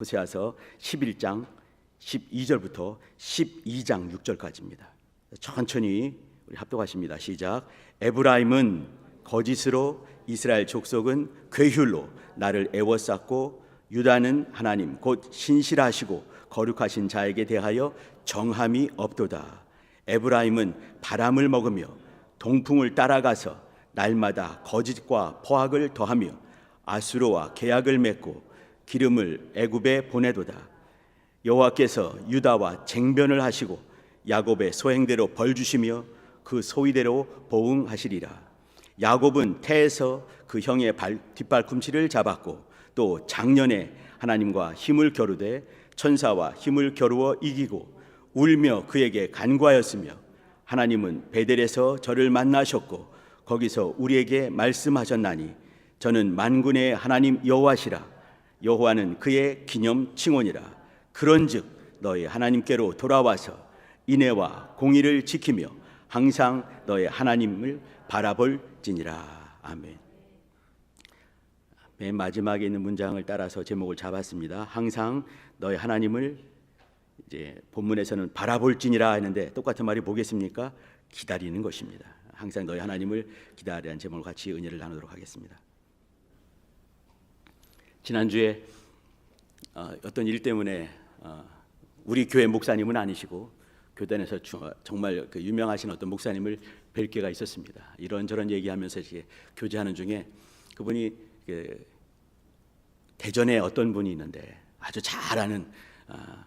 호세아서 11장 12절부터 12장 6절까지입니다. 천천히 우리 합독하십니다. 시작. 에브라임은 거짓으로, 이스라엘 족속은 괴휼로 나를 애워쌌고, 유다는 하나님 곧 신실하시고 거룩하신 자에게 대하여 정함이 없도다. 에브라임은 바람을 먹으며 동풍을 따라가서 날마다 거짓과 포악을 더하며 아수르와 계약을 맺고 기름을 애굽에 보내도다. 여호와께서 유다와 쟁변을 하시고 야곱의 소행대로 벌 주시며 그 소위대로 보응하시리라. 야곱은 태에서 그 형의 뒷발꿈치를 잡았고, 또 작년에 하나님과 힘을 겨루되 천사와 힘을 겨루어 이기고 울며 그에게 간구하였으며, 하나님은 베델에서 저를 만나셨고 거기서 우리에게 말씀하셨나니 저는 만군의 하나님 여호와시라. 여호와는 그의 기념 칭언이라. 그런즉 너희 하나님께로 돌아와서 인애와 공의를 지키며 항상 너희 하나님을 바라볼지니라. 아멘. 맨 마지막에 있는 문장을 따라서 제목을 잡았습니다. 항상 너희 하나님을, 이제 본문에서는 바라볼지니라 했는데 똑같은 말이 뭐겠습니까? 기다리는 것입니다. 항상 너희 하나님을 기다리라는 제목을 같이 은혜를 나누도록 하겠습니다. 지난주에 어떤 일 때문에 우리 교회 목사님은 아니시고 교단에서 정말 그 유명하신 어떤 목사님을 뵐 기회가 있었습니다. 이런저런 얘기하면서 이제 교제하는 중에 그분이 대전에 어떤 분이 있는데 아주 잘 아는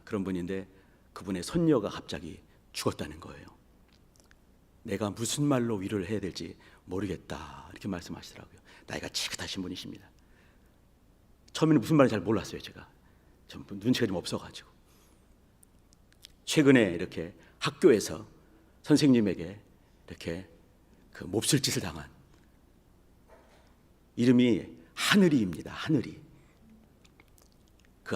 그런 분인데, 그분의 손녀가 갑자기 죽었다는 거예요. 내가 무슨 말로 위로를 해야 될지 모르겠다, 이렇게 말씀하시더라고요. 나이가 지긋하신 분이십니다. 처음에는 무슨 말인지 잘 몰랐어요. 제가 좀 눈치가 좀 없어가지고. 최근에 이렇게 학교에서 선생님에게 이렇게 그 몹쓸 짓을 당한, 이름이 하늘이입니다. 하늘이. 그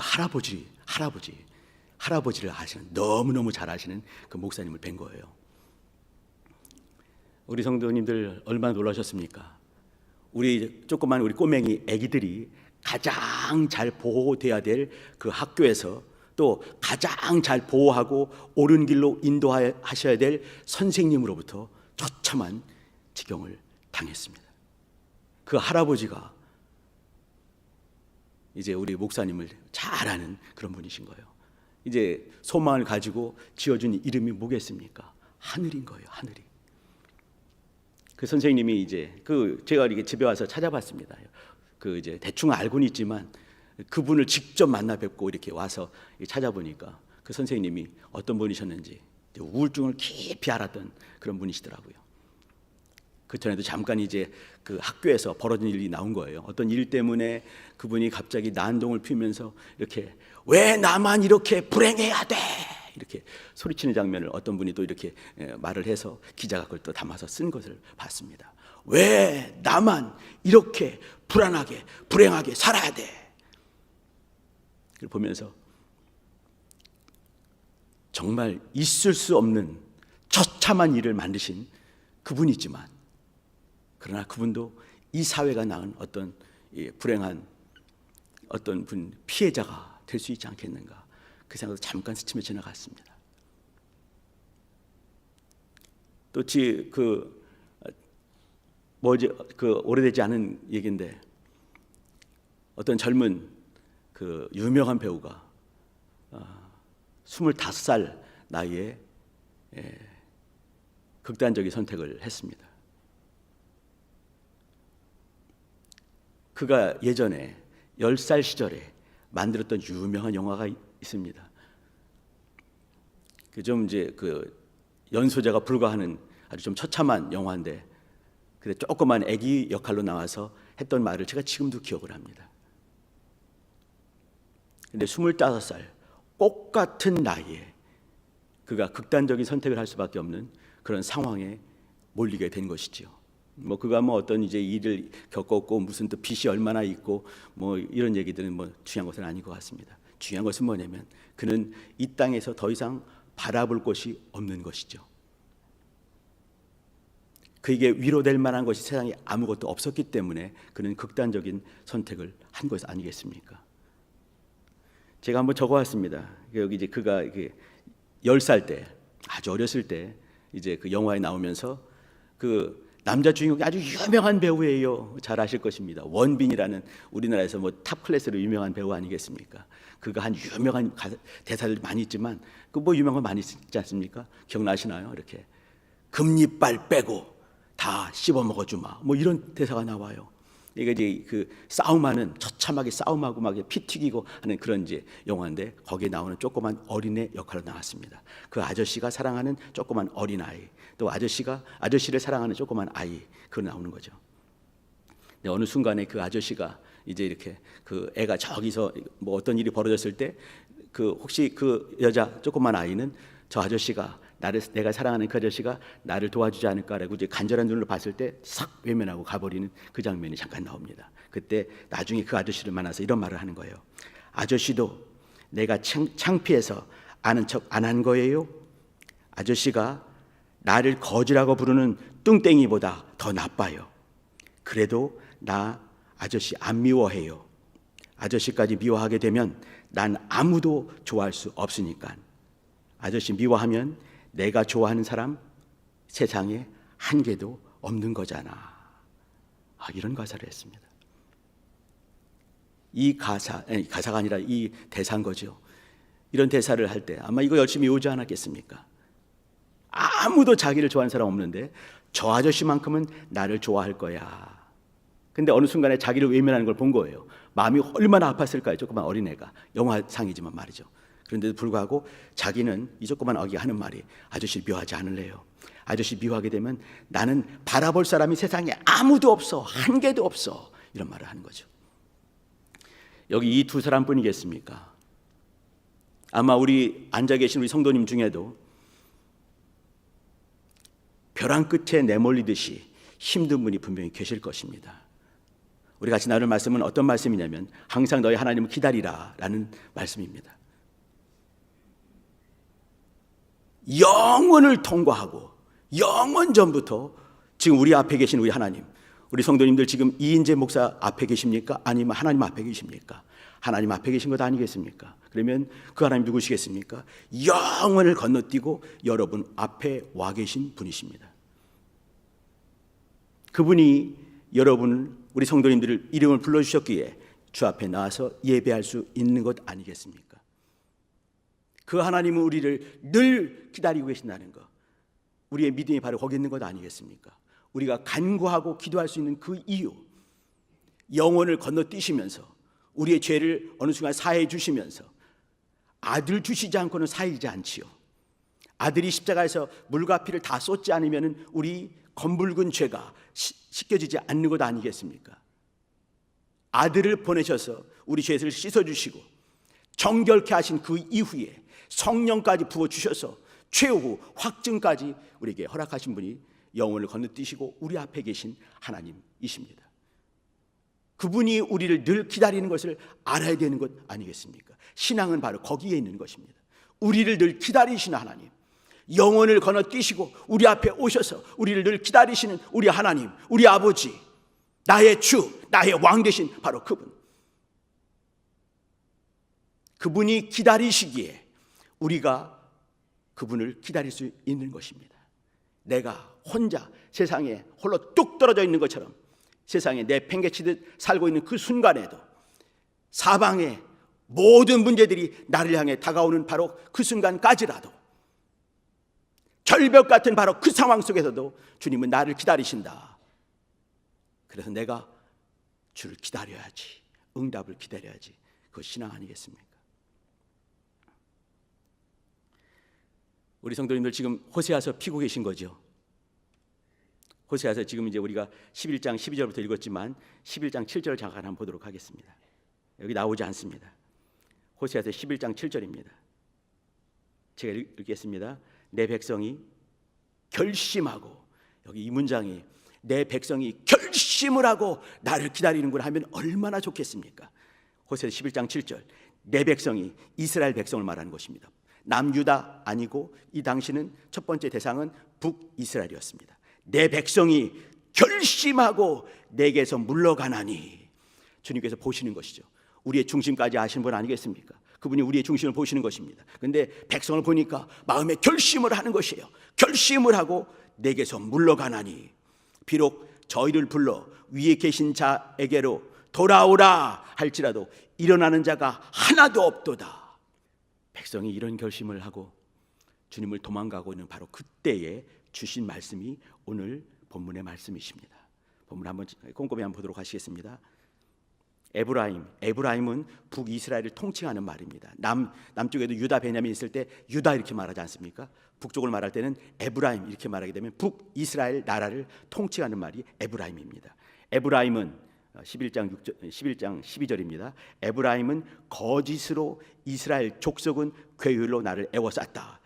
할아버지를 아시는, 너무너무 잘 아시는 그 목사님을 뵌 거예요. 우리 성도님들 얼마나 놀라셨습니까? 우리 조그만 우리 꼬맹이 애기들이 가장 잘 보호돼야 될 그 학교에서, 또 가장 잘 보호하고 옳은 길로 인도하셔야 될 선생님으로부터 처참한 지경을 당했습니다. 그 할아버지가 이제 우리 목사님을 잘 아는 그런 분이신 거예요. 이제 소망을 가지고 지어준 이름이 뭐겠습니까? 하늘인 거예요. 하늘이. 그 선생님이 이제 제가 이렇게 집에 와서 찾아봤습니다. 이제 대충 알고는 있지만 그분을 직접 만나 뵙고 이렇게 와서 찾아보니까 그 선생님이 어떤 분이셨는지 우울증을 깊이 앓았던 그런 분이시더라고요. 그 전에도 잠깐 이제 그 학교에서 벌어진 일이 나온 거예요. 어떤 일 때문에 그분이 갑자기 난동을 피우면서 이렇게, 왜 나만 이렇게 불행해야 돼, 이렇게 소리치는 장면을 어떤 분이 또 이렇게 말을 해서 기자가 그걸 또 담아서 쓴 것을 봤습니다. 왜 나만 이렇게 불안하게 불행하게 살아야 돼. 그걸 보면서 정말 있을 수 없는 처참한 일을 만드신 그분이지만, 그러나 그분도 이 사회가 낳은 어떤 불행한 어떤 피해자가 될 수 있지 않겠는가, 그 생각도 잠깐 스치며 지나갔습니다. 또 오래되지 않은 얘기인데, 어떤 젊은 유명한 배우가 25살 나이에 극단적인 선택을 했습니다. 그가 예전에 10살 시절에 만들었던 유명한 영화가 있습니다. 연소재가 불과하는 아주 좀 처참한 영화인데, 근데 조그만 아기 역할로 나와서 했던 말을 제가 지금도 기억을 합니다. 근데 25살 똑같은 나이에 그가 극단적인 선택을 할 수밖에 없는 그런 상황에 몰리게 된 것이지요. 그가 어떤 이제 일을 겪었고 무슨 또 빚이 얼마나 있고 이런 얘기들은 중요한 것은 아닌 것 같습니다. 중요한 것은 뭐냐면, 그는 이 땅에서 더 이상 바라볼 곳이 없는 것이죠. 그에게 위로될 만한 것이 세상에 아무것도 없었기 때문에 그는 극단적인 선택을 한 것 아니겠습니까? 제가 한번 적어왔습니다. 여기 이제 그가 10살 때, 아주 어렸을 때 이제 그 영화에 나오면서 그 남자 주인공이 아주 유명한 배우예요. 잘 아실 것입니다. 원빈이라는 우리나라에서 뭐 탑 클래스로 유명한 배우 아니겠습니까? 그가 한 유명한 대사들 많이 있지만 그 뭐 유명한 거 많이 있지 않습니까? 기억나시나요? 이렇게 금리빨 빼고 다 씹어 먹어주마. 뭐 이런 대사가 나와요. 이게 이제 그 싸움하는 처참하게 싸움하고 막 피 튀기고 하는 그런 이제 영화인데 거기에 나오는 조그만 어린애 역할로 나왔습니다. 그 아저씨가 사랑하는 조그만 어린 아이, 또 아저씨가 아저씨를 사랑하는 조그만 아이, 그거 나오는 거죠. 근데 어느 순간에 그 아저씨가 이제 이렇게 그 애가 저기서 뭐 어떤 일이 벌어졌을 때 그 혹시 그 여자 조그만 아이는 저 아저씨가 내가 사랑하는 그 아저씨가 나를 도와주지 않을까라고 이제 간절한 눈으로 봤을 때 싹 외면하고 가버리는 그 장면이 잠깐 나옵니다. 그때 나중에 그 아저씨를 만나서 이런 말을 하는 거예요. 아저씨도 내가 창피해서 아는 척 안 한 거예요? 아저씨가 나를 거지라고 부르는 뚱땡이보다 더 나빠요. 그래도 나 아저씨 안 미워해요. 아저씨까지 미워하게 되면 난 아무도 좋아할 수 없으니까. 아저씨 미워하면 내가 좋아하는 사람 세상에 한 개도 없는 거잖아. 이런 가사를 했습니다. 이 가사가 아니라 이 대사인 거죠. 이런 대사를 할 때 아마 이거 열심히 외우지 않았겠습니까? 아무도 자기를 좋아하는 사람 없는데 저 아저씨만큼은 나를 좋아할 거야. 근데 어느 순간에 자기를 외면하는 걸 본 거예요. 마음이 얼마나 아팠을까요? 조그만 어린애가. 영화상이지만 말이죠. 그런데도 불구하고 자기는 이 조그만 아기가 하는 말이 아저씨 미워하지 않을래요. 아저씨 미워하게 되면 나는 바라볼 사람이 세상에 아무도 없어. 한 개도 없어. 이런 말을 하는 거죠. 여기 이 두 사람뿐이겠습니까? 아마 우리 앉아 계신 우리 성도님 중에도 벼랑 끝에 내몰리듯이 힘든 분이 분명히 계실 것입니다. 우리 같이 나눌 말씀은 어떤 말씀이냐면 항상 너희 하나님을 기다리라 라는 말씀입니다. 영원을 통과하고 영원 전부터 지금 우리 앞에 계신 우리 하나님, 우리 성도님들 지금 이인재 목사 앞에 계십니까? 아니면 하나님 앞에 계십니까? 하나님 앞에 계신 것 아니겠습니까? 그러면 그 하나님 누구시겠습니까? 영원을 건너뛰고 여러분 앞에 와 계신 분이십니다. 그분이 여러분 우리 성도님들을 이름을 불러주셨기에 주 앞에 나와서 예배할 수 있는 것 아니겠습니까? 그 하나님은 우리를 늘 기다리고 계신다는 것, 우리의 믿음이 바로 거기 있는 것 아니겠습니까? 우리가 간구하고 기도할 수 있는 그 이유, 영혼을 건너뛰시면서 우리의 죄를 어느 순간 사해 주시면서 아들 주시지 않고는 사이지 않지요. 아들이 십자가에서 물과 피를 다 쏟지 않으면 우리 검붉은 죄가 씻겨지지 않는 것 아니겠습니까? 아들을 보내셔서 우리 죄를 씻어주시고 정결케 하신 그 이후에 성령까지 부어주셔서 최후 확증까지 우리에게 허락하신 분이 영혼을 건너뛰시고 우리 앞에 계신 하나님이십니다. 그분이 우리를 늘 기다리는 것을 알아야 되는 것 아니겠습니까? 신앙은 바로 거기에 있는 것입니다. 우리를 늘 기다리시는 하나님, 영혼을 건너뛰시고 우리 앞에 오셔서 우리를 늘 기다리시는 우리 하나님, 우리 아버지, 나의 주, 나의 왕 되신 바로 그분. 그분이 기다리시기에 우리가 그분을 기다릴 수 있는 것입니다. 내가 혼자 세상에 홀로 뚝 떨어져 있는 것처럼 세상에 내팽개치듯 살고 있는 그 순간에도 사방의 모든 문제들이 나를 향해 다가오는 바로 그 순간까지라도 절벽 같은 바로 그 상황 속에서도 주님은 나를 기다리신다. 그래서 내가 주를 기다려야지, 응답을 기다려야지. 그거 신앙 아니겠습니까? 우리 성도님들 지금 호세아서 피고 계신 거죠. 호세아서 지금 이제 우리가 11장 12절부터 읽었지만 11장 7절 잠깐 한번 보도록 하겠습니다. 여기 나오지 않습니다. 호세아서 11장 7절입니다. 제가 읽겠습니다. 내 백성이 결심하고, 여기 이 문장이 내 백성이 결심을 하고 나를 기다리는구나 하면 얼마나 좋겠습니까? 호세아서 11장 7절, 내 백성이 이스라엘 백성을 말하는 것입니다. 남유다 아니고 이 당시는 첫 번째 대상은 북이스라엘이었습니다. 내 백성이 결심하고 내게서 물러가나니, 주님께서 보시는 것이죠. 우리의 중심까지 아시는 분 아니겠습니까? 그분이 우리의 중심을 보시는 것입니다. 그런데 백성을 보니까 마음에 결심을 하는 것이에요. 결심을 하고 내게서 물러가나니 비록 저희를 불러 위에 계신 자에게로 돌아오라 할지라도 일어나는 자가 하나도 없도다. 백성이 이런 결심을 하고 주님을 도망가고 있는 바로 그때에 주신 말씀이 오늘 본문의 말씀이십니다. 본문 한번 꼼꼼히 한번 보도록 하시겠습니다. 에브라임은 북이스라엘을 통칭하는 말입니다. 남쪽에도 유다, 베냐민 있을 때 유다 이렇게 말하지 않습니까? 북쪽을 말할 때는 에브라임 이렇게 말하게 되면 북이스라엘 나라를 통칭하는 말이 에브라임입니다. 에브라임은 11장 12절입니다. 에브라임은 거짓으로 이스라엘 족속은 괴율로 나를 애워쌌다.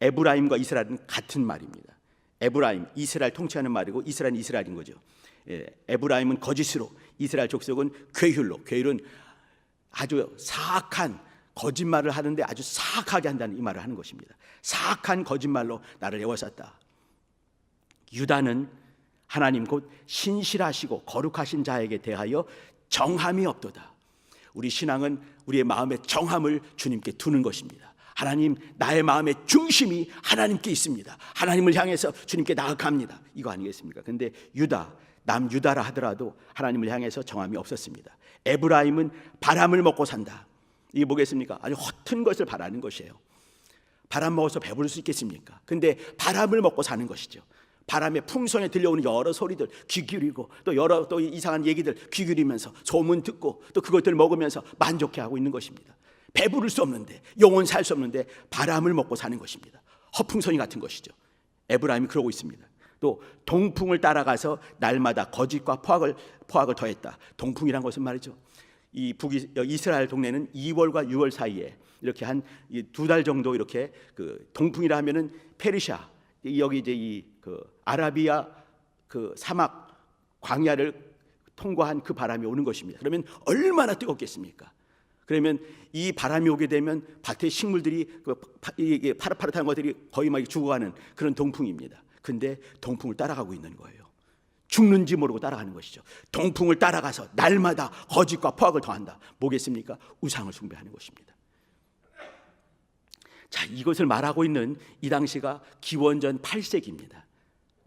에브라임과 이스라엘은 같은 말입니다. 에브라임, 이스라엘 통치하는 말이고 이스라엘은 이스라엘인 거죠. 에브라임은 거짓으로, 이스라엘 족속은 괴율로, 괴율은 아주 사악한 거짓말을 하는데 아주 사악하게 한다는 이 말을 하는 것입니다. 사악한 거짓말로 나를 애워쌌다. 유다는 하나님 곧 신실하시고 거룩하신 자에게 대하여 정함이 없도다. 우리 신앙은 우리의 마음의 정함을 주님께 두는 것입니다. 하나님, 나의 마음의 중심이 하나님께 있습니다. 하나님을 향해서 주님께 나아갑니다. 이거 아니겠습니까? 근데 남유다라 하더라도 하나님을 향해서 정함이 없었습니다. 에브라임은 바람을 먹고 산다. 이게 뭐겠습니까? 아주 허튼 것을 바라는 것이에요. 바람 먹어서 배부를 수 있겠습니까? 근데 바람을 먹고 사는 것이죠. 바람의 풍성에 들려오는 여러 소리들 귀 기울이고 또 이상한 얘기들 귀 기울이면서 소문 듣고 또 그것들을 먹으면서 만족해하고 있는 것입니다. 배부를 수 없는데, 영원 살 수 없는데 바람을 먹고 사는 것입니다. 허풍성이 같은 것이죠. 에브라임이 그러고 있습니다. 또 동풍을 따라가서 날마다 거짓과 포악을 더했다. 동풍이란 것은 말이죠, 이 이스라엘 동네는 2월과 6월 사이에 이렇게 한 2달 정도 이렇게 그 동풍이라 하면은 페르시아, 여기 이제 아라비아 그 사막 광야를 통과한 그 바람이 오는 것입니다. 그러면 얼마나 뜨겁겠습니까? 그러면 이 바람이 오게 되면 밭의 식물들이 파릇파릇한 것들이 거의 막 죽어가는 그런 동풍입니다. 근데 동풍을 따라가고 있는 거예요. 죽는지 모르고 따라가는 것이죠. 동풍을 따라가서 날마다 거짓과 포악을 더한다. 뭐겠습니까? 우상을 숭배하는 것입니다. 자, 이것을 말하고 있는 이 당시가 기원전 8세기입니다.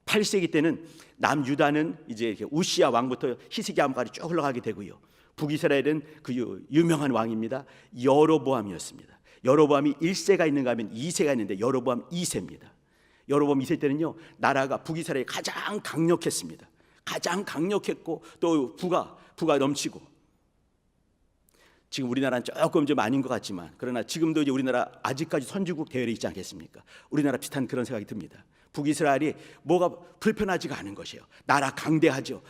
8세기 때는 남유다는 이제 우시야 왕부터 히스기야 왕까지 쭉 흘러가게 되고요. 북이스라엘은 그 유명한 왕입니다. 여로보암이었습니다. 여로보암이 1세가 있는가 하면 2세가 있는데 여로보암 2세입니다. 여로보암 2세 때는요, 나라가 북이스라엘이 가장 강력했습니다. 가장 강력했고 또 부가 넘치고, 지금 우리나라는 조금 좀 아닌 것 같지만 그러나 지금도 이제 우리나라 아직까지 선진국 대열에 있지 않겠습니까? 우리나라 비슷한 그런 생각이 듭니다. 북이스라엘이 뭐가 불편하지가 않은 것이에요. 나라 강대하죠.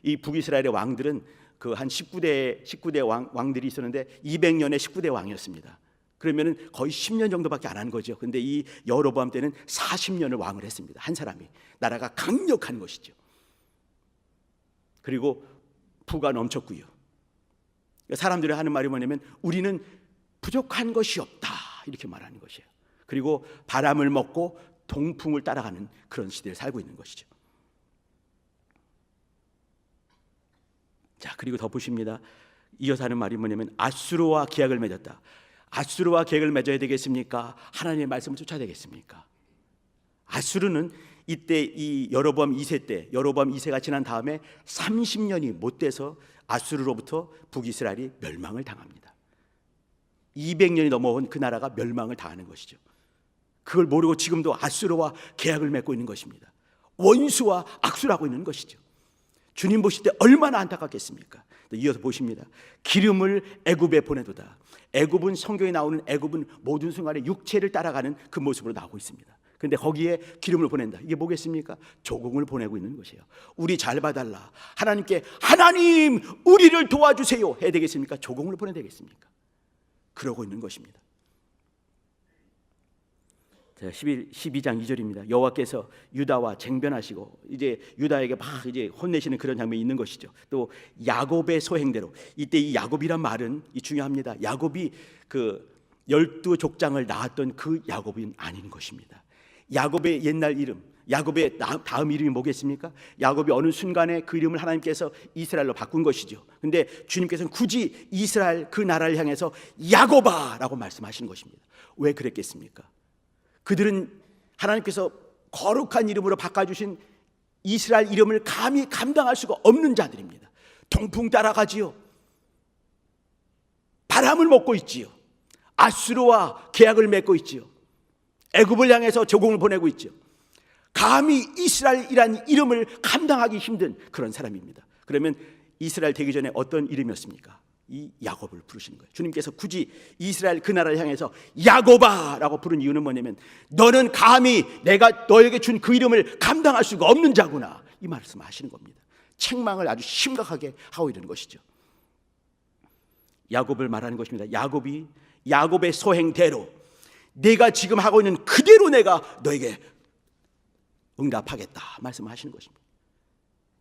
이 북이스라엘의 왕들은 그 한 19대 왕들이 있었는데 200년의 19대 왕이었습니다. 그러면은 거의 10년 정도밖에 안 한 거죠. 근데 이 여로보암 때는 40년을 왕을 했습니다. 한 사람이. 나라가 강력한 것이죠. 그리고 부가 넘쳤고요. 사람들이 하는 말이 뭐냐면 우리는 부족한 것이 없다, 이렇게 말하는 것이에요. 그리고 바람을 먹고 동풍을 따라가는 그런 시대를 살고 있는 것이죠. 자, 그리고 더 보십니다. 이어서 하는 말이 뭐냐면 아수르와 계약을 맺었다. 아수르와 계약을 맺어야 되겠습니까? 하나님의 말씀을 쫓아야 되겠습니까? 아수르는 이때 이 여로보암 2세 때, 여로보암 2세가 지난 다음에 30년이 못 돼서 아수르로부터 북이스라엘이 멸망을 당합니다. 200년이 넘어온 그 나라가 멸망을 당하는 것이죠. 그걸 모르고 지금도 아수르와 계약을 맺고 있는 것입니다. 원수와 악수를 하고 있는 것이죠. 주님 보실 때 얼마나 안타깝겠습니까? 이어서 보십니다. 기름을 애굽에 보내도다. 애굽은, 성경에 나오는 애굽은 모든 순간에 육체를 따라가는 그 모습으로 나오고 있습니다. 그런데 거기에 기름을 보낸다. 이게 뭐겠습니까? 조공을 보내고 있는 것이에요. 우리 잘 봐달라. 하나님께 하나님 우리를 도와주세요 해야 되겠습니까? 조공을 보내야 되겠습니까? 그러고 있는 것입니다. 자, 12장 2절입니다. 여호와께서 유다와 쟁변하시고 이제 유다에게 막 이제 혼내시는 그런 장면이 있는 것이죠. 또 야곱의 소행대로, 이때 이 야곱이란 말은 이 중요합니다. 야곱이 그 12족장을 낳았던 그 야곱은 아닌 것입니다. 야곱의 옛날 이름, 야곱의 다음 이름이 뭐겠습니까? 야곱이 어느 순간에 그 이름을 하나님께서 이스라엘로 바꾼 것이죠. 근데 주님께서는 굳이 이스라엘 그 나라를 향해서 야곱아라고 말씀하시는 것입니다. 왜 그랬겠습니까? 그들은 하나님께서 거룩한 이름으로 바꿔주신 이스라엘 이름을 감히 감당할 수가 없는 자들입니다. 통풍 따라가지요. 바람을 먹고 있지요. 아수르와 계약을 맺고 있지요. 애굽을 향해서 조공을 보내고 있죠. 감히 이스라엘이란 이름을 감당하기 힘든 그런 사람입니다. 그러면 이스라엘 되기 전에 어떤 이름이었습니까? 이 야곱을 부르시는 거예요. 주님께서 굳이 이스라엘 그 나라를 향해서 야곱아라고 부른 이유는 뭐냐면 너는 감히 내가 너에게 준 그 이름을 감당할 수가 없는 자구나, 이 말씀하시는 겁니다. 책망을 아주 심각하게 하고 있는 것이죠. 야곱을 말하는 것입니다. 야곱의 소행대로 내가 지금 하고 있는 그대로 내가 너에게 응답하겠다 말씀하시는 것입니다.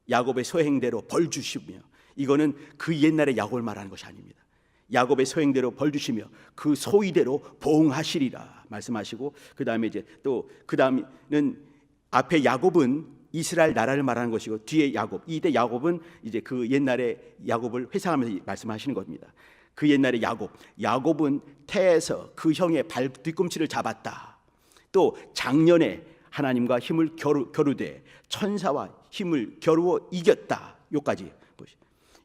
야곱의 소행대로 벌 주시며, 이거는 그 옛날의 야곱을 말하는 것이 아닙니다. 야곱의 소행대로 벌 주시며 그 소위대로 보응하시리라 말씀하시고, 그 다음에 이제 또 그 다음에는 앞에 야곱은 이스라엘 나라를 말하는 것이고 뒤에 야곱, 이때 야곱은 이제 그 옛날의 야곱을 회상하면서 말씀하시는 겁니다. 그 옛날의 야곱은 태에서 그 형의 발 뒤꿈치를 잡았다. 또 작년에 하나님과 힘을 겨루되 천사와 힘을 겨루어 이겼다. 요까지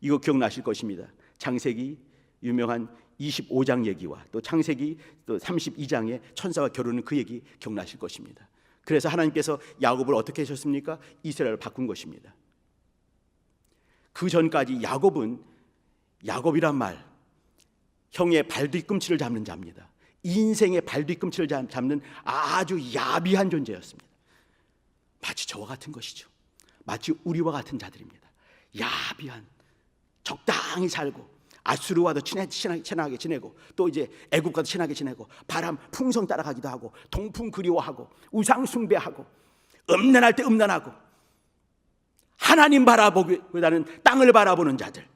이거 기억나실 것입니다. 창세기 유명한 25장 얘기와 또 창세기 또 32장의 천사와 겨루는 그 얘기 기억나실 것입니다. 그래서 하나님께서 야곱을 어떻게 하셨습니까? 이스라엘을 바꾼 것입니다. 그 전까지 야곱이란 말, 형의 발뒤꿈치를 잡는 자입니다. 인생의 발뒤꿈치를 잡는 아주 야비한 존재였습니다. 마치 저와 같은 것이죠. 마치 우리와 같은 자들입니다. 야비한, 적당히 살고 아수르와도 친하게 지내고 또 이제 애국과도 친하게 지내고 바람 풍성 따라가기도 하고 동풍 그리워하고 우상 숭배하고 음란할 때 음란하고 하나님 바라보기보다는 땅을 바라보는 자들,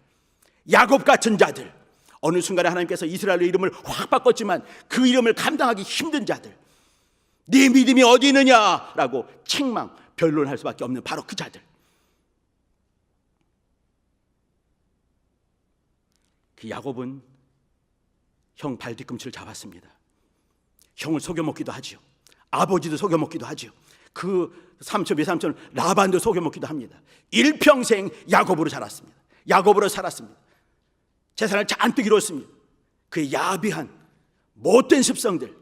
야곱 같은 자들, 어느 순간에 하나님께서 이스라엘의 이름을 확 바꿨지만 그 이름을 감당하기 힘든 자들, 네 믿음이 어디 있느냐라고 책망, 변론할 수밖에 없는 바로 그 자들. 그 야곱은 형 발뒤꿈치를 잡았습니다. 형을 속여먹기도 하죠. 아버지도 속여먹기도 하죠. 그 삼촌 외삼촌 라반도 속여먹기도 합니다. 일평생 야곱으로 살았습니다. 재산을 잔뜩 이뤘습니다. 그의 야비한 못된 습성들,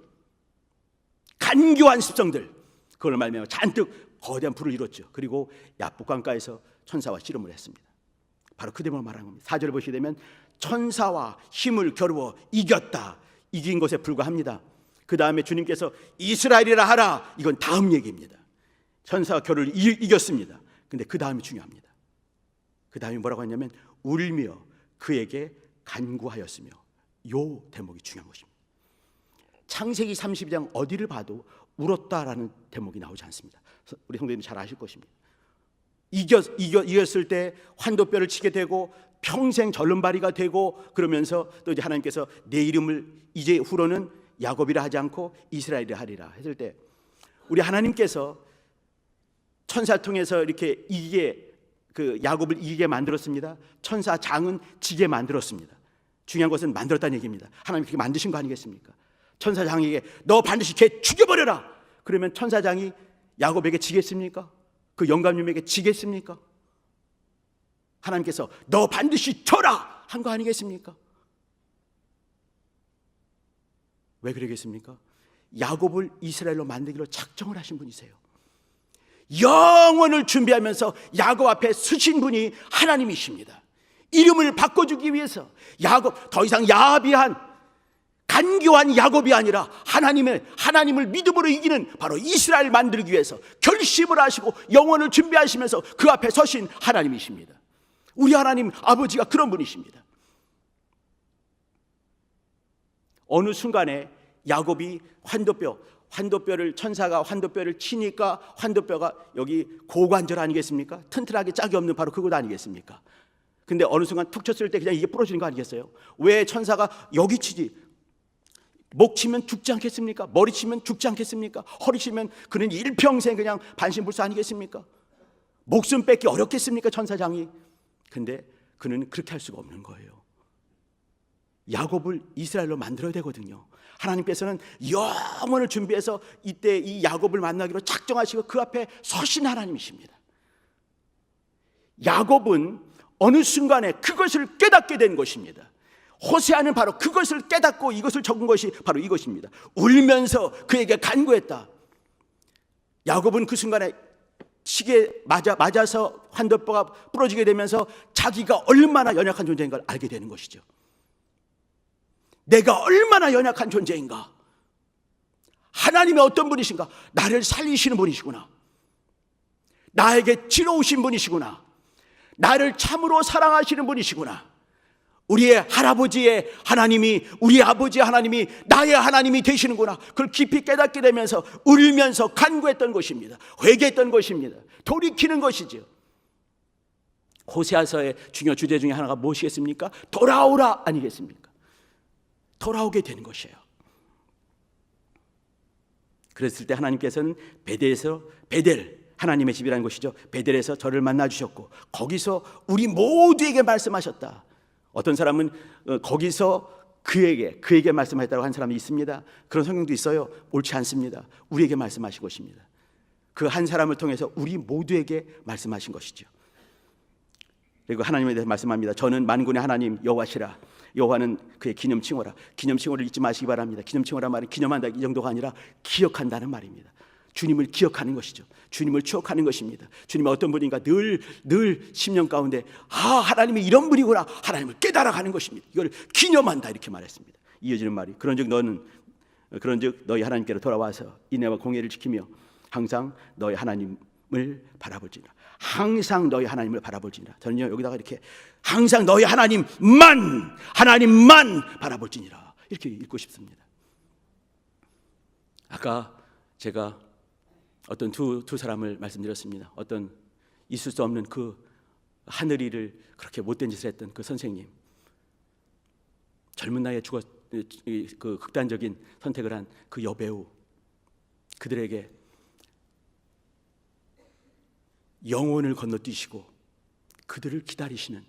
간교한 습성들, 그걸 말미암아 잔뜩 거대한 부를 이뤘죠. 그리고 야복강가에서 천사와 씨름을 했습니다. 바로 그 대목을 말하는 겁니다. 4절을 보시게 되면 천사와 힘을 겨루어 이겼다, 이긴 것에 불과합니다. 그 다음에 주님께서 이스라엘이라 하라, 이건 다음 얘기입니다. 천사와 겨루를 이겼습니다. 근데 그 다음이 중요합니다. 그 다음이 뭐라고 했냐면 울며 그에게 간구하였으며, 요 대목이 중요한 것입니다. 창세기 32장 어디를 봐도 울었다라는 대목이 나오지 않습니다. 우리 성도님들 잘 아실 것입니다. 이겼을 때 환도뼈를 치게 되고 평생 절름발이가 되고, 그러면서 또 이제 하나님께서 내 이름을 이제 후로는 야곱이라 하지 않고 이스라엘이라 하리라 했을 때, 우리 하나님께서 천사 통해서 이렇게 그 야곱을 이기게 만들었습니다. 천사 장은 지게 만들었습니다. 중요한 것은 만들었다는 얘기입니다. 하나님 그렇게 만드신 거 아니겠습니까? 천사 장에게 너 반드시 걔 죽여버려라. 그러면 천사 장이 야곱에게 지겠습니까? 그 영감님에게 지겠습니까? 하나님께서 너 반드시 쳐라 한 거 아니겠습니까? 왜 그러겠습니까? 야곱을 이스라엘로 만들기로 작정을 하신 분이세요. 영원을 준비하면서 야곱 앞에 서신 분이 하나님이십니다. 이름을 바꿔주기 위해서 야곱, 더 이상 야비한 간교한 야곱이 아니라 하나님을 믿음으로 이기는 바로 이스라엘 만들기 위해서 결심을 하시고 영원을 준비하시면서 그 앞에 서신 하나님이십니다. 우리 하나님 아버지가 그런 분이십니다. 어느 순간에 야곱이 환도뼈를 천사가 환도뼈를 치니까 환도뼈가 여기 고관절 아니겠습니까? 튼튼하게 짝이 없는 바로 그것 아니겠습니까? 근데 어느 순간 툭 쳤을 때 그냥 이게 부러지는 거 아니겠어요? 왜 천사가 여기 치지? 목 치면 죽지 않겠습니까? 머리 치면 죽지 않겠습니까? 허리 치면 그는 일평생 그냥 반신불수 아니겠습니까? 목숨 뺏기 어렵겠습니까? 천사장이. 근데 그는 그렇게 할 수가 없는 거예요. 야곱을 이스라엘로 만들어야 되거든요. 하나님께서는 영원을 준비해서 이때 이 야곱을 만나기로 작정하시고 그 앞에 서신 하나님이십니다. 야곱은 어느 순간에 그것을 깨닫게 된 것입니다. 호세아는 바로 그것을 깨닫고 이것을 적은 것이 바로 이것입니다. 울면서 그에게 간구했다. 야곱은 그 순간에 시계에 맞아서 환도뼈가 부러지게 되면서 자기가 얼마나 연약한 존재인가를 알게 되는 것이죠. 내가 얼마나 연약한 존재인가. 하나님이 어떤 분이신가. 나를 살리시는 분이시구나. 나에게 지혜로우신 분이시구나. 나를 참으로 사랑하시는 분이시구나. 우리의 할아버지의 하나님이, 우리 아버지의 하나님이 나의 하나님이 되시는구나. 그걸 깊이 깨닫게 되면서 울면서 간구했던 것입니다. 회개했던 것입니다. 돌이키는 것이죠. 호세아서의 중요 주제 중에 하나가 무엇이겠습니까? 돌아오라 아니겠습니까? 돌아오게 되는 것이에요. 그랬을 때 하나님께서는 베델, 하나님의 집이라는 것이죠. 베델에서 저를 만나 주셨고 거기서 우리 모두에게 말씀하셨다. 어떤 사람은 거기서 그에게 말씀하셨다고 한 사람이 있습니다. 그런 성경도 있어요. 옳지 않습니다. 우리에게 말씀하신 것입니다. 그 한 사람을 통해서 우리 모두에게 말씀하신 것이죠. 그리고 하나님에 대해서 말씀합니다. 저는 만군의 하나님 여호와시라. 여호와는 그의 기념칭호라. 기념칭호를 잊지 마시기 바랍니다. 기념칭호란 말은 기념한다 이 정도가 아니라 기억한다는 말입니다. 주님을 기억하는 것이죠. 주님을 추억하는 것입니다. 주님이 어떤 분인가 늘 10년 가운데 하나님이 이런 분이구나 하나님을 깨달아가는 것입니다. 이걸 기념한다 이렇게 말했습니다. 이어지는 말이 그런즉 너희 하나님께로 돌아와서 인애와 공의를 지키며 항상 너희 하나님을 바라볼지니라. 항상 너희 하나님을 바라볼지니라. 저는요 여기다가 이렇게 항상 너희 하나님만 바라볼지니라 이렇게 읽고 싶습니다. 아까 제가 어떤 두 사람을 말씀드렸습니다. 어떤 있을 수 없는 그 하늘이를 그렇게 못된 짓을 했던 그 선생님, 젊은 나이에 그 극단적인 선택을 한 그 여배우, 그들에게 영혼을 건너뛰시고 그들을 기다리시는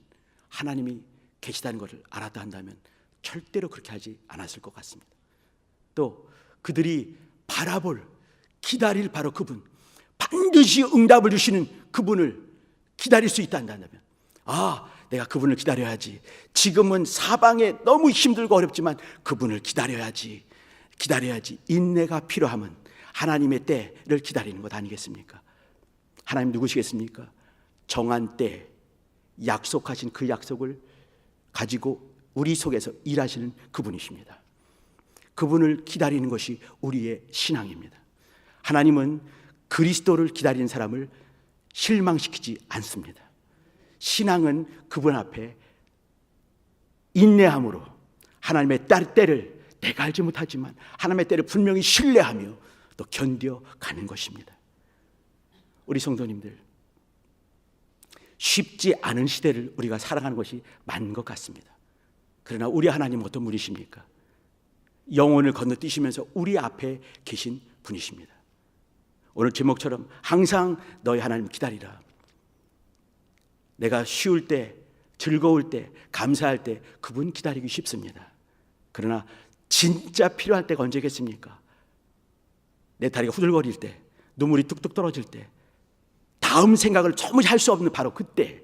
하나님이 계시다는 것을 알았다 한다면 절대로 그렇게 하지 않았을 것 같습니다. 또 그들이 기다릴 바로 그분, 반드시 응답을 주시는 그분을 기다릴 수 있다 한다면 내가 그분을 기다려야지. 지금은 사방에 너무 힘들고 어렵지만 그분을 기다려야지. 인내가 필요하면 하나님의 때를 기다리는 것 아니겠습니까? 하나님 누구시겠습니까? 정한 때 약속하신 그 약속을 가지고 우리 속에서 일하시는 그분이십니다. 그분을 기다리는 것이 우리의 신앙입니다. 하나님은 그리스도를 기다리는 사람을 실망시키지 않습니다. 신앙은 그분 앞에 인내함으로 하나님의 때를 내가 알지 못하지만 하나님의 때를 분명히 신뢰하며 또 견뎌가는 것입니다. 우리 성도님들, 쉽지 않은 시대를 우리가 살아가는 것이 맞는 것 같습니다. 그러나 우리 하나님은 어떤 분이십니까? 영혼을 건너뛰시면서 우리 앞에 계신 분이십니다. 오늘 제목처럼 항상 너희 하나님 기다리라. 내가 쉬울 때, 즐거울 때, 감사할 때 그분 기다리기 쉽습니다. 그러나 진짜 필요할 때가 언제겠습니까? 내 다리가 후들거릴 때, 눈물이 뚝뚝 떨어질 때, 다음 생각을 도무지 할 수 없는 바로 그때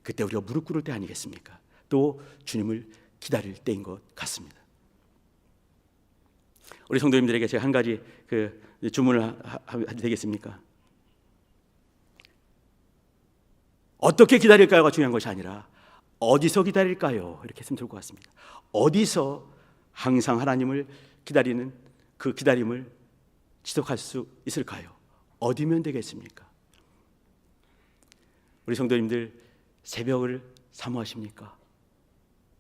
우리가 무릎 꿇을 때 아니겠습니까? 또 주님을 기다릴 때인 것 같습니다. 우리 성도님들에게 제가 한 가지 주문을 해도 되겠습니까? 어떻게 기다릴까요가 중요한 것이 아니라 어디서 기다릴까요? 이렇게 했으면 좋을 것 같습니다. 어디서 항상 하나님을 기다리는 그 기다림을 지속할 수 있을까요? 어디면 되겠습니까? 우리 성도님들 새벽을 사모하십니까?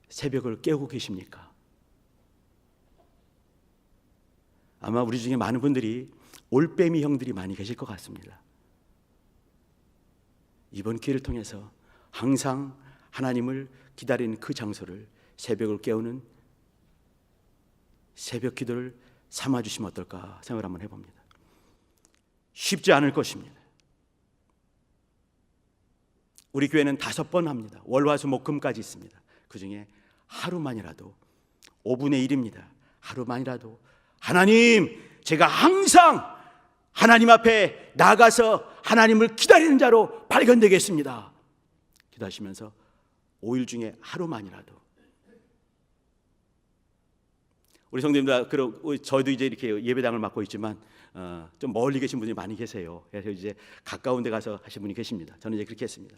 새벽을 깨우고 계십니까? 아마 우리 중에 많은 분들이 올빼미 형들이 많이 계실 것 같습니다. 이번 기회를 통해서 항상 하나님을 기다리는 그 장소를 새벽을 깨우는 새벽 기도를 삼아주시면 어떨까 생각을 한번 해봅니다. 쉽지 않을 것입니다. 우리 교회는 5번 합니다. 월화수목금까지 있습니다. 그 중에 하루만이라도 5분의 1입니다. 하루만이라도 하나님, 제가 항상 하나님 앞에 나가서 하나님을 기다리는 자로 발견되겠습니다. 기도하시면서 5일 중에 하루만이라도. 우리 성도님들, 저도 이제 이렇게 예배당을 맡고 있지만 좀 멀리 계신 분들이 많이 계세요. 그래서 이제 가까운 데 가서 하신 분이 계십니다. 저는 이제 그렇게 했습니다.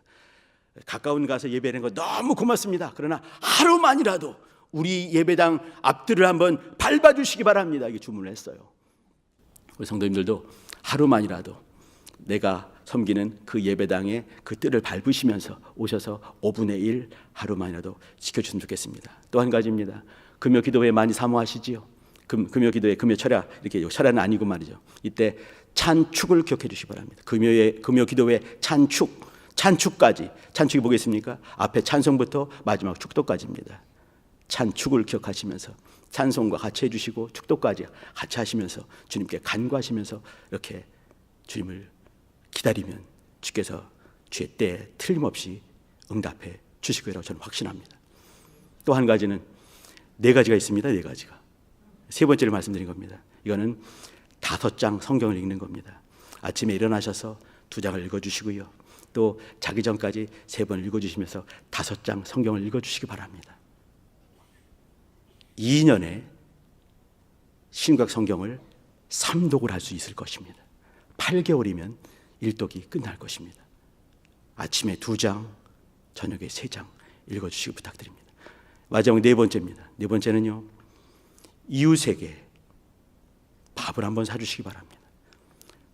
가까운 데 가서 예배하는 거 너무 고맙습니다. 그러나 하루만이라도 우리 예배당 앞들을 한번 밟아주시기 바랍니다. 이게 주문을 했어요. 우리 성도님들도 하루만이라도 내가 섬기는 그 예배당의 그 뜰을 밟으시면서 오셔서 5분의 1 하루만이라도 지켜주시면 좋겠습니다. 또 한 가지입니다. 금요 기도회 많이 사모하시지요. 금요 기도회, 금요 철야, 이렇게 철야는 아니고 말이죠. 이때 찬축을 기억해 주시기 바랍니다. 금요 기도회 찬축까지. 찬축이 뭐겠습니까? 앞에 찬송부터 마지막 축도까지입니다. 찬축을 기억하시면서 찬송과 같이 해주시고 축도까지 같이 하시면서 주님께 간구하시면서 이렇게 주님을 기다리면 주께서 주의 때에 틀림없이 응답해 주실 거라고 저는 확신합니다. 또 한 가지는 4가지가 있습니다. 4가지가. 세 번째를 말씀드린 겁니다. 이거는 5장 성경을 읽는 겁니다. 아침에 일어나셔서 2장을 읽어주시고요. 또 자기 전까지 3번 읽어주시면서 5장 성경을 읽어주시기 바랍니다. 2년에 신구약 성경을 3독을 할 수 있을 것입니다. 8개월이면 1독이 끝날 것입니다. 아침에 2장, 저녁에 3장 읽어주시기 부탁드립니다. 마지막 4번째입니다. 4번째는요, 이웃에게 밥을 한번 사주시기 바랍니다.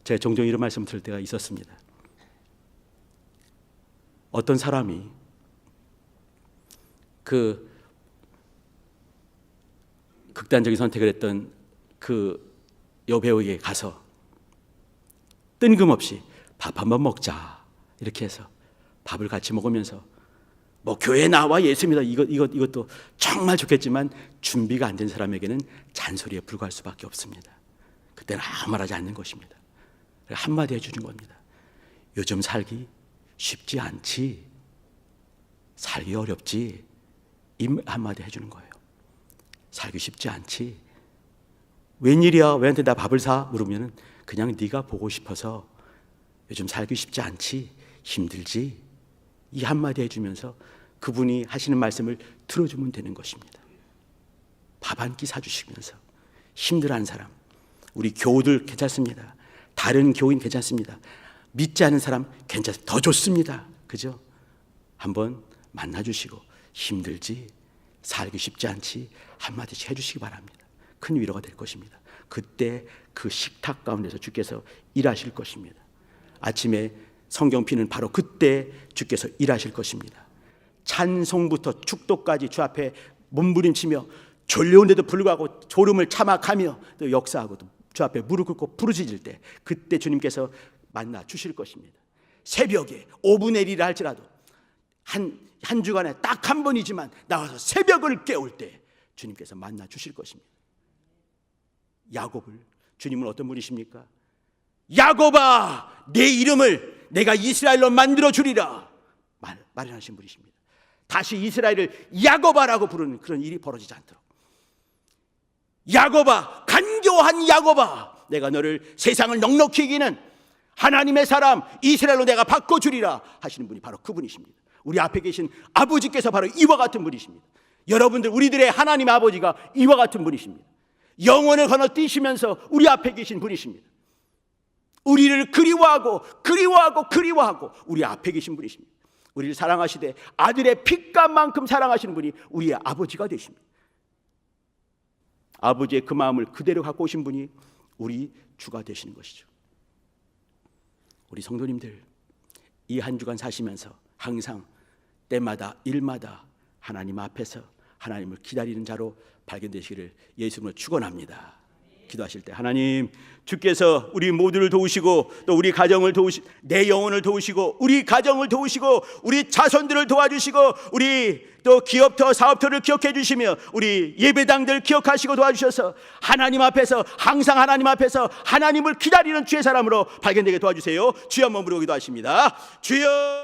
제가 종종 이런 말씀 들을 때가 있었습니다. 어떤 사람이 그 극단적인 선택을 했던 그 여배우에게 가서 뜬금없이 밥 한번 먹자 이렇게 해서 밥을 같이 먹으면서 뭐 교회에 나와 예수 믿어 이것도 정말 좋겠지만 준비가 안 된 사람에게는 잔소리에 불과할 수밖에 없습니다. 그때는 아무 말하지 않는 것입니다. 한마디 해주는 겁니다. 요즘 살기 쉽지 않지, 살기 어렵지, 이 한마디 해주는 거예요. 살기 쉽지 않지, 웬일이야 왜한테 나 밥을 사? 물으면 그냥 네가 보고 싶어서 요즘 살기 쉽지 않지, 힘들지, 이 한마디 해주면서 그분이 하시는 말씀을 들어주면 되는 것입니다. 밥 한 끼 사주시면서 힘들어하는 사람, 우리 교우들 괜찮습니다. 다른 교인 괜찮습니다. 믿지 않은 사람 괜찮습니다. 더 좋습니다. 그죠? 한번 만나주시고 힘들지, 살기 쉽지 않지 한마디씩 해주시기 바랍니다. 큰 위로가 될 것입니다. 그때 그 식탁 가운데서 주께서 일하실 것입니다. 아침에 성경 피는 바로 그때 주께서 일하실 것입니다. 찬송부터 축도까지 주 앞에 몸부림치며 졸려온데도 불구하고 졸음을 참아가며 또 역사하고 또 주 앞에 무릎 꿇고 부르짖을 때 그때 주님께서 만나 주실 것입니다. 새벽에 5분의 1이라 할지라도 한 주간에 딱 한 번이지만 나와서 새벽을 깨울 때 주님께서 만나 주실 것입니다. 야곱을, 주님은 어떤 분이십니까? 야곱아, 내 이름을 내가 이스라엘로 만들어 주리라 마련하신 분이십니다. 다시 이스라엘을 야곱아라고 부르는 그런 일이 벌어지지 않도록, 야곱아, 간교한 야곱아, 내가 너를 세상을 넉넉히 이기는 하나님의 사람 이스라엘로 내가 바꿔주리라 하시는 분이 바로 그분이십니다. 우리 앞에 계신 아버지께서 바로 이와 같은 분이십니다. 여러분들, 우리들의 하나님 아버지가 이와 같은 분이십니다. 영원을 건너뛰시면서 우리 앞에 계신 분이십니다. 우리를 그리워하고 우리 앞에 계신 분이십니다. 우리를 사랑하시되 아들의 핏값만큼 사랑하시는 분이 우리의 아버지가 되십니다. 아버지의 그 마음을 그대로 갖고 오신 분이 우리 주가 되시는 것이죠. 우리 성도님들, 이 한 주간 사시면서 항상 때마다 일마다 하나님 앞에서 하나님을 기다리는 자로 발견되시기를 예수님으로 축원합니다. 기도하실 때 하나님 주께서 우리 모두를 도우시고 또 우리 가정을 내 영혼을 도우시고 우리 가정을 도우시고 우리 자손들을 도와주시고 우리 또 기업터 사업터를 기억해 주시며 우리 예배당들 기억하시고 도와주셔서 하나님 앞에서 항상 하나님 앞에서 하나님을 기다리는 주의 사람으로 발견되게 도와주세요. 주여 한번 부르고 기도하십니다. 주여.